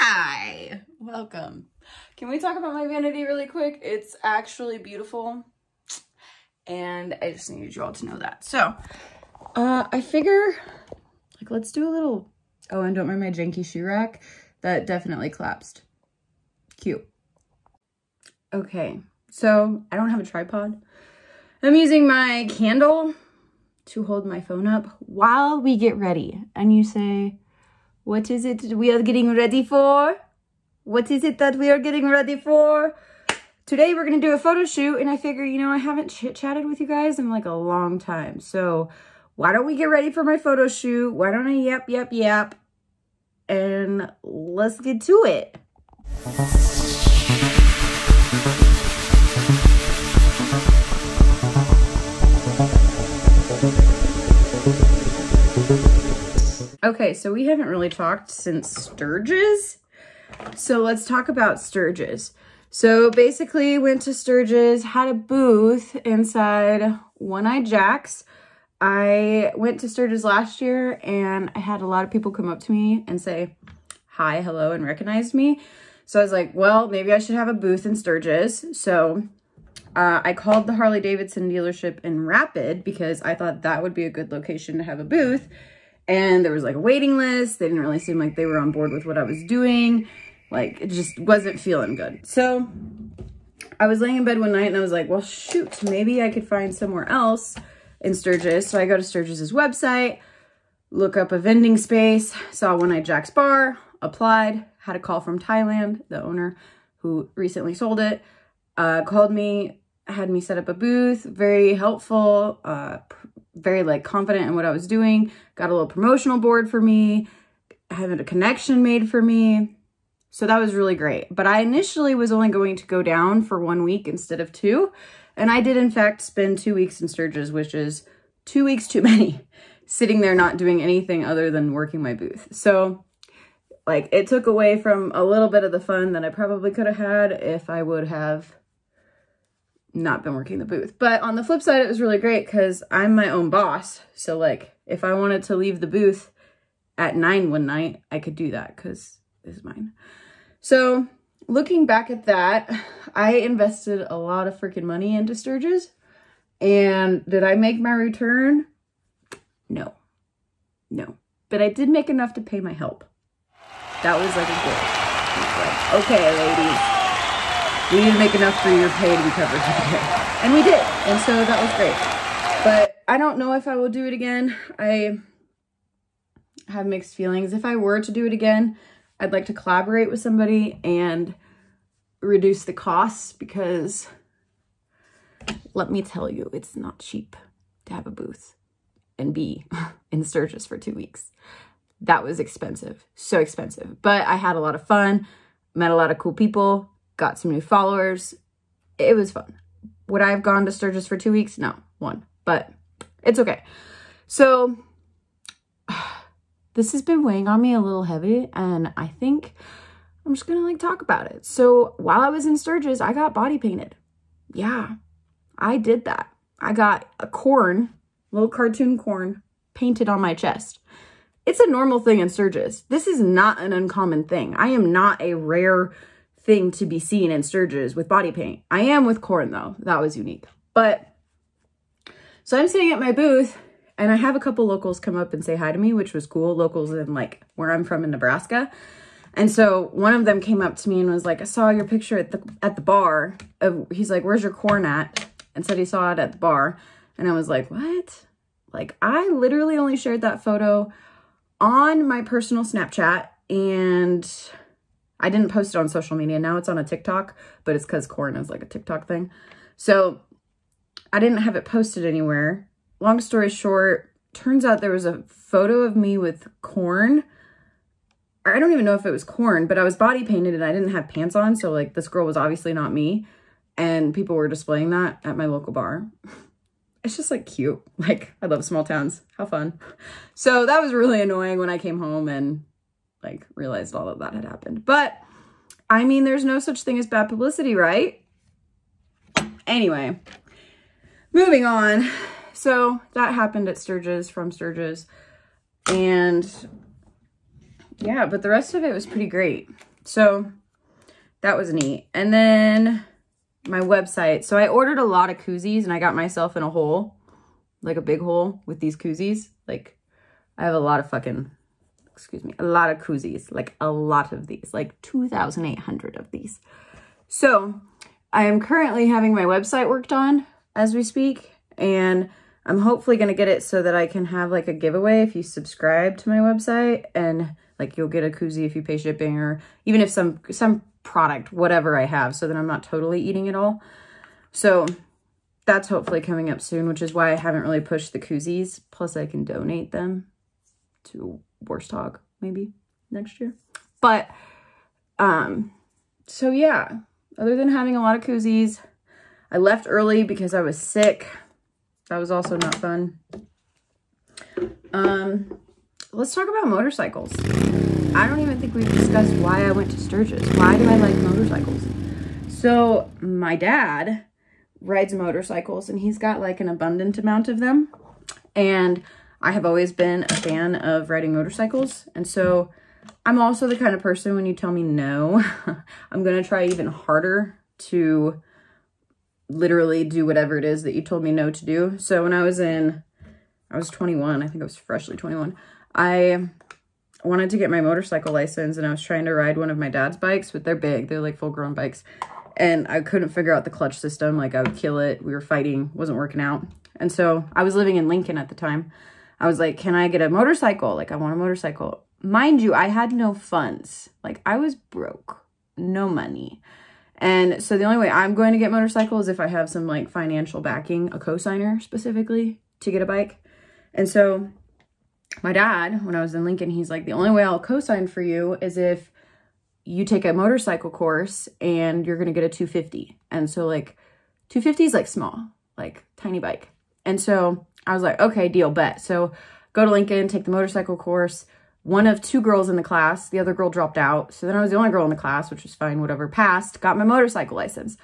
Hi, welcome. Can we talk about my vanity really quick? It's actually beautiful and I just needed you all to know that. So, I figure, like, let's do a little, oh, and don't mind my janky shoe rack. That definitely collapsed. Cute. Okay, so I don't have a tripod. I'm using my candle to hold my phone up while we get ready. And you say, what is it we are getting ready for? What is it that we are getting ready for? Today we're gonna do a photo shoot, and I figure, you know, I haven't chit-chatted with you guys in like a long time. So why don't we get ready for my photo shoot? Why don't I yap, and let's get to it. Okay, so we haven't really talked since Sturgis. So let's talk about Sturgis. So basically went to Sturgis, had a booth inside One-Eyed Jack's. I went to Sturgis last year and I had a lot of people come up to me and say hi, hello, and recognized me. So I was like, well, maybe I should have a booth in Sturgis. So I called the Harley-Davidson dealership in Rapid because I thought that would be a good location to have a booth. And there was like a waiting list. They didn't really seem like they were on board with what I was doing. Like, it just wasn't feeling good. So I was laying in bed one night and I was like, well, shoot, maybe I could find somewhere else in Sturgis. So I go to Sturgis's website, look up a vending space, saw One-Eyed Jack's bar, applied, had a call from Thailand, the owner who recently sold it, called me, had me set up a booth, very helpful, very like confident in what I was doing, got a little promotional board for me, having a connection made for me. So that was really great. But I initially was only going to go down for 1 week instead of 2. And I did in fact spend 2 weeks in Sturgis, which is 2 weeks too many, sitting there not doing anything other than working my booth. So like it took away from a little bit of the fun that I probably could have had if I would have not been working the booth. But on the flip side, it was really great because I'm my own boss. So like if I wanted to leave the booth at 9 one night, I could do that because this is mine. So looking back at that, I invested a lot of freaking money into Sturgis. And did I make my return? No. But I did make enough to pay my help. That was like a goal. Like, okay, ladies, we need to make enough for your pay to be covered today. And we did. And so that was great. But I don't know if I will do it again. I have mixed feelings. If I were to do it again, I'd like to collaborate with somebody and reduce the costs because let me tell you, it's not cheap to have a booth and be in Sturgis for 2 weeks. That was expensive, so expensive. But I had a lot of fun, met a lot of cool people, got some new followers. It was fun. Would I have gone to Sturgis for 2 weeks? No, 1, but it's okay. So this has been weighing on me a little heavy, and I think I'm just gonna like talk about it. So while I was in Sturgis, I got body painted. Yeah, I did that. I got a corn, little cartoon corn, painted on my chest. It's a normal thing in Sturgis. This is not an uncommon thing. I am not a rare thing to be seen in Sturgis with body paint. I am with corn though. That was unique. But so I'm sitting at my booth and I have a couple locals come up and say hi to me, which was cool. Locals in like where I'm from in Nebraska. And so one of them came up to me and was like, I saw your picture at the bar. He's like, where's your corn at? And said he saw it at the bar. And I was like, what? Like I literally only shared that photo on my personal Snapchat and I didn't post it on social media. Now it's on a TikTok, but it's because corn is like a TikTok thing. So I didn't have it posted anywhere. Long story short, turns out there was a photo of me with corn. I don't even know if it was corn, but I was body painted and I didn't have pants on. So like this girl was obviously not me. And people were displaying that at my local bar. It's just like cute. Like I love small towns. How fun. So that was really annoying when I came home and like realized all of that had happened. But I mean, there's no such thing as bad publicity, right? Anyway, moving on. So that happened at Sturgis, from Sturgis. And yeah, but the rest of it was pretty great. so that was neat. And then my website. So I ordered a lot of koozies and I got myself in a hole, like a big hole with these koozies. Like I have a lot of fucking, excuse me, a lot of koozies, like a lot of these, like 2,800 of these. So I am currently having my website worked on as we speak, and I'm hopefully going to get it so that I can have like a giveaway if you subscribe to my website, and like you'll get a koozie if you pay shipping, or even if some product, whatever I have, so that I'm not totally eating it all. So that's hopefully coming up soon, which is why I haven't really pushed the koozies. Plus I can donate them to Worst Hog maybe next year. But so yeah, other than having a lot of koozies, I left early because I was sick. That was also not fun. Let's talk about motorcycles. I don't even think we've discussed why I went to Sturgis. Why do I like motorcycles? So my dad rides motorcycles and he's got like an abundant amount of them. And I have always been a fan of riding motorcycles. And so I'm also the kind of person, when you tell me no, I'm going to try even harder to literally do whatever it is that you told me no to do. So when I was 21, I think I was freshly 21, I wanted to get my motorcycle license, and I was trying to ride one of my dad's bikes, but they're big. They're like full-grown bikes. And I couldn't figure out the clutch system. Like I would kill it. We were fighting. Wasn't working out. And so I was living in Lincoln at the time. I was like, can I get a motorcycle? Like I want a motorcycle. Mind you, I had no funds. Like I was broke. No money. And so the only way I'm going to get motorcycle is if I have some like financial backing, a cosigner specifically, to get a bike. And so my dad, when I was in Lincoln, he's like, the only way I'll cosign for you is if you take a motorcycle course and you're going to get a 250. And so like 250 is like small, like tiny bike. And so I was like, okay, deal, bet. So go to Lincoln, take the motorcycle course. One of two girls in the class, the other girl dropped out. So then I was the only girl in the class, which was fine, whatever, passed, got my motorcycle license.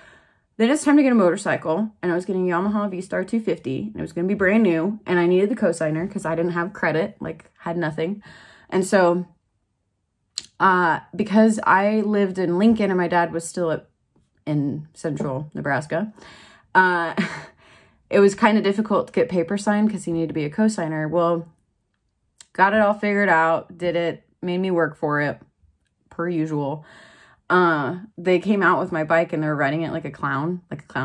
Then it's time to get a motorcycle, and I was getting a Yamaha V-Star 250, and it was going to be brand new, and I needed the cosigner because I didn't have credit, like had nothing. And so because I lived in Lincoln and my dad was still in central Nebraska, it was kind of difficult to get paper signed because he needed to be a cosigner. Well, got it all figured out, did it, made me work for it, per usual. They came out with my bike and they were riding it like a clown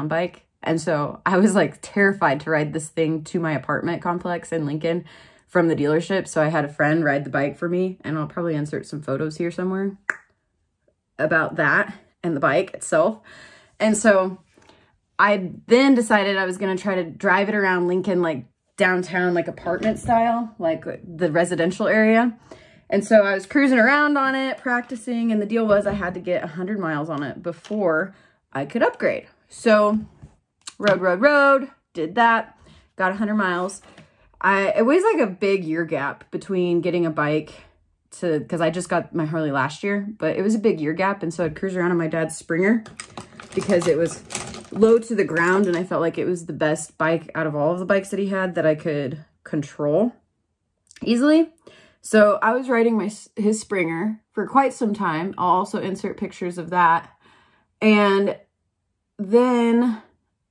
bike. And so I was like terrified to ride this thing to my apartment complex in Lincoln from the dealership. So I had a friend ride the bike for me, and I'll probably insert some photos here somewhere about that and the bike itself. And so I then decided I was going to try to drive it around Lincoln, like downtown, like apartment style, like the residential area. And so I was cruising around on it, practicing, and the deal was I had to get 100 miles on it before I could upgrade. So rode, did that, got 100 miles. It was like a big year gap between getting a bike because I just got my Harley last year, but it was a big year gap. And so I'd cruise around on my dad's Springer because it was low to the ground, and I felt like it was the best bike out of all of the bikes that he had that I could control easily. So I was riding his Springer for quite some time. I'll also insert pictures of that. And then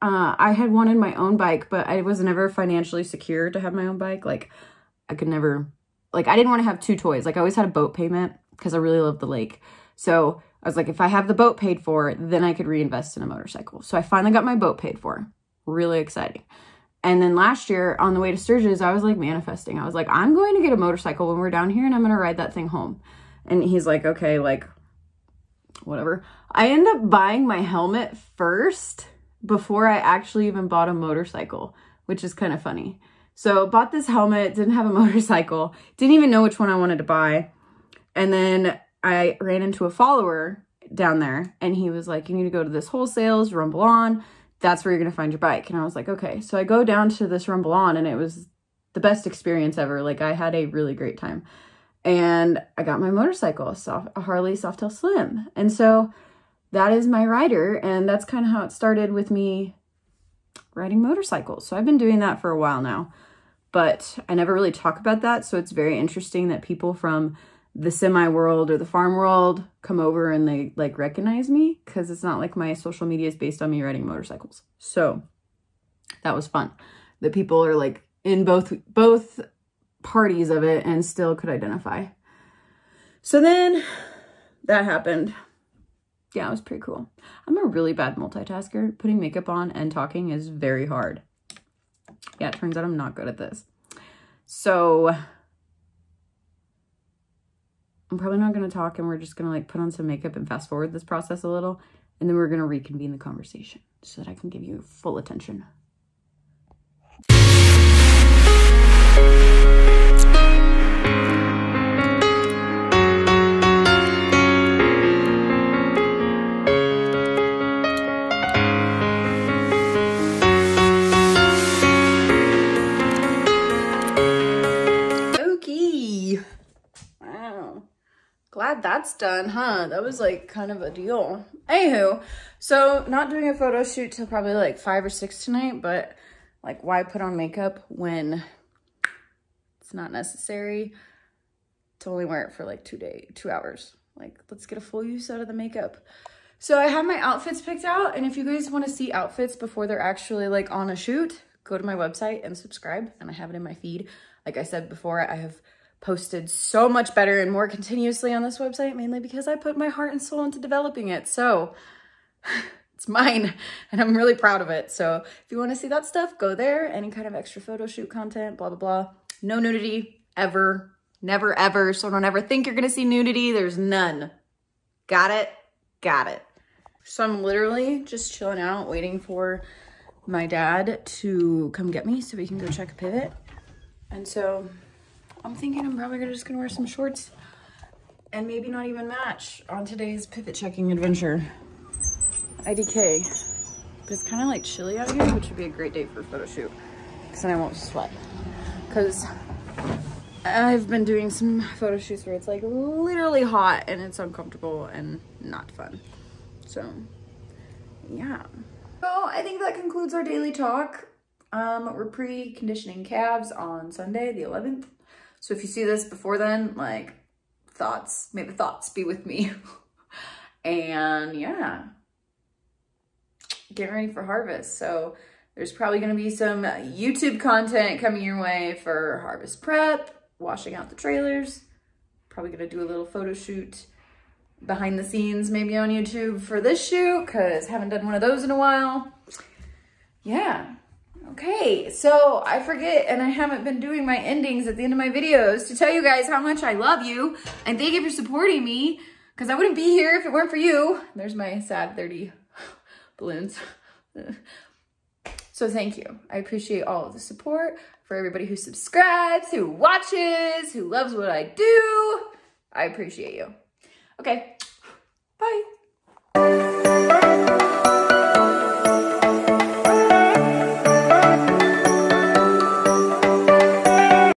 I had wanted my own bike, but I was never financially secure to have my own bike. Like I could never, like I didn't want to have two toys. Like I always had a boat payment because I really love the lake. So I was like, if I have the boat paid for, then I could reinvest in a motorcycle. So I finally got my boat paid for. Really exciting. And then last year on the way to Sturgis, I was like manifesting. I was like, I'm going to get a motorcycle when we're down here and I'm going to ride that thing home. And he's like, okay, like whatever. I ended up buying my helmet first before I actually even bought a motorcycle, which is kind of funny. So bought this helmet, didn't have a motorcycle, didn't even know which one I wanted to buy. And then I ran into a follower down there and he was like, you need to go to this wholesales, Rumble On. That's where you're going to find your bike. And I was like, okay. So I go down to this Rumble On and it was the best experience ever. Like I had a really great time. And I got my motorcycle, a Harley Softail Slim. And so that is my rider. And that's kind of how it started with me riding motorcycles. So I've been doing that for a while now, but I never really talk about that. So it's very interesting that people from the semi world or the farm world come over and they like recognize me, because it's not like my social media is based on me riding motorcycles. So that was fun. The people are like in both parties of it and still could identify. So then that happened. Yeah, it was pretty cool. I'm a really bad multitasker. Putting makeup on and talking is very hard. Yeah, it turns out I'm not good at this. So I'm probably not going to talk, and we're just going to like put on some makeup and fast forward this process a little. And then we're going to reconvene the conversation so that I can give you full attention. Glad that's done, huh? That was like kind of a deal. Anywho, so not doing a photo shoot till probably like 5 or 6 tonight, but like why put on makeup when it's not necessary to only wear it for like 2 hours. Like, let's get a full use out of the makeup. So I have my outfits picked out, and if you guys want to see outfits before they're actually like on a shoot, go to my website and subscribe, and I have it in my feed. Like I said before, I have posted so much better and more continuously on this website, mainly because I put my heart and soul into developing it. So it's mine and I'm really proud of it. So if you want to see that stuff, go there. Any kind of extra photo shoot content, blah, blah, blah. No nudity ever, never, ever. So don't ever think you're going to see nudity. There's none. Got it? Got it. So I'm literally just chilling out, waiting for my dad to come get me so we can go check a pivot. And so I'm thinking I'm probably just gonna wear some shorts and maybe not even match on today's pivot checking adventure. IDK. But it's kind of like chilly out here, which would be a great day for a photo shoot, because then I won't sweat. Because I've been doing some photo shoots where it's like literally hot and it's uncomfortable and not fun. So yeah. So I think that concludes our daily talk. We're pre-conditioning calves on Sunday, the 11th. So if you see this before then, like, thoughts, may the thoughts be with me. And yeah, getting ready for harvest. So there's probably going to be some YouTube content coming your way for harvest prep, washing out the trailers. Probably going to do a little photo shoot behind the scenes, maybe on YouTube for this shoot, because haven't done one of those in a while. Yeah. Okay, so I forget, and I haven't been doing my endings at the end of my videos to tell you guys how much I love you and thank you for supporting me, because I wouldn't be here if it weren't for you. There's my sad 30 balloons. So thank you. I appreciate all of the support. For everybody who subscribes, who watches, who loves what I do, I appreciate you. Okay, bye.